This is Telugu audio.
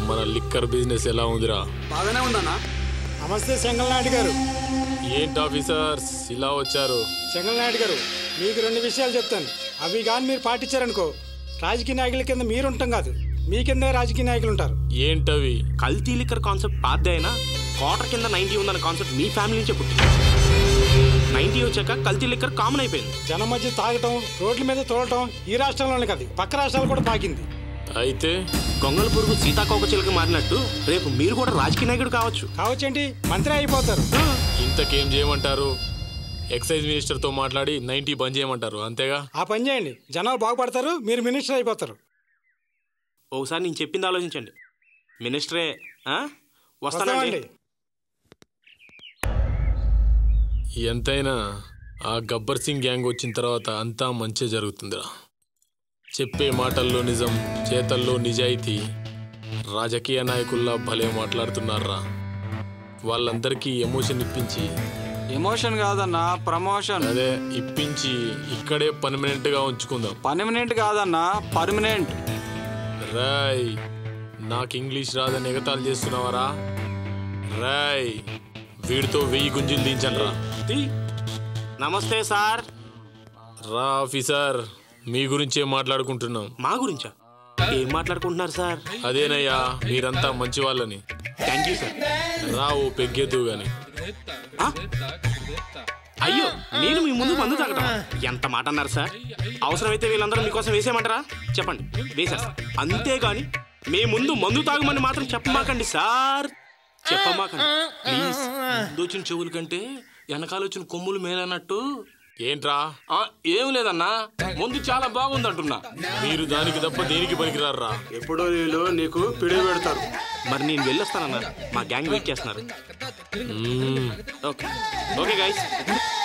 మన లిక్కర్ బిజినెస్ ఎలా ఉందిరా? బాగానే ఉందన్నా. నమస్తే చెంగల్నాయుడు గారు. ఏంటి ఆఫీసర్స్ ఇలా వచ్చారు? చెంగల్నాయుడు గారు, మీకు 2 విషయాలు చెప్తాను. అవి కానీ మీరు పాటించారనుకో, రాజకీయ నాయకుల కింద మీరు ఉంటాం కాదు, మీ కింద రాజకీయ నాయకులు ఉంటారు. ఏంటవి? కల్తీ లిక్కర్ కాన్సెప్ట్ పాతదే అయినా క్వార్టర్ కింద 90 ఉందన్న కాన్సెప్ట్ మీ ఫ్యామిలీ నుంచే పుట్టింది. 90 వచ్చాక కల్తీ లిక్కర్ కామన్ అయిపోయింది. జనం మధ్య తాగటం, రోడ్ల మీద తోలటం ఈ రాష్ట్రంలోనే కాదు, పక్క రాష్ట్రాలు కూడా పాకింది. అయితే గొంగళ పురుగు సీతాకోక చిలుక మారినట్టు రేపు మీరు కూడా రాజకీయ నాయకుడు కావచ్చేంటి, మంత్రి అయిపోతారు. ఇంతకేం చేయమంటారు? ఎక్సైజ్ మినిస్టర్తో మాట్లాడి 90 బంద్ చేయమంటారు, అంతేగా? ఆ పని చేయండి, జనాలు బాగుపడతారు, మీరు మినిస్టర్ అయిపోతారు. ఒకసారి నేను చెప్పింది ఆలోచించండి. మినిస్టరే వస్తానండి. ఎంతైనా ఆ గబ్బర్ సింగ్ గ్యాంగ్ వచ్చిన తర్వాత అంతా మంచి జరుగుతుందిరా. చెప్పే మాటల్లో నిజం, చేతల్లో నిజాయితీ. రాజకీయ నాయకుల్లా భలే మాట్లాడుతున్నారా. వాళ్ళందరికీ ఎమోషన్ ఇప్పించి, ఎమోషన్ కాదన్నా ప్రమోషన్. అదే ఇప్పించి ఇక్కడే పర్మనెంట్ గా ఉంచుకుందాం. పర్మనెంట్ కాదన్నా పర్మనెంట్. రాయ్, నాకు ఇంగ్లీష్ రాదని ఎగతాలు చేస్తున్నావరా? రాయ్, వీడితో 1000 గుంజీలు దించండి రా. నమస్తే సార్. రా ఆఫీసర్, మీ గురించే మాట్లాడుకుంటున్నాం. మా గురించా? ఏం మాట్లాడుకుంటున్నారు సార్? అదేనయ్యా, మీరంతా మంచి వాళ్ళని. Thank you sir. రా ఓ పెగ్గెద్దు గాని. అయ్యో, నేను మీ ముందు మందు తాగటం ఎంత మాట అన్నారు సార్? అవసరమైతే వీళ్ళందరూ మీకోసం వేసేయమంటారా? చెప్పండి, వేశారు. అంతేగాని మీ ముందు మందు తాగమని మాత్రం చెప్పమాకండి సార్, చెప్పమాకండి ప్లీజ్. ముందు వచ్చిన చెవుల కంటే వెనకాల వచ్చిన కొమ్ములు మేలన్నట్టు. ఏంట్రా? ఏం లేదన్నా, ముందు చాలా బాగుంది అంటున్నా. మీరు దానికి తప్ప దేనికి పనికిరారా. ఎప్పుడో వీళ్ళు నీకు పిడి పెడతారు. మరి నేను వెళ్ళొస్తానన్నా, మా గ్యాంగ్ వెయిట్ చేస్తున్నారు. Okay okay guys.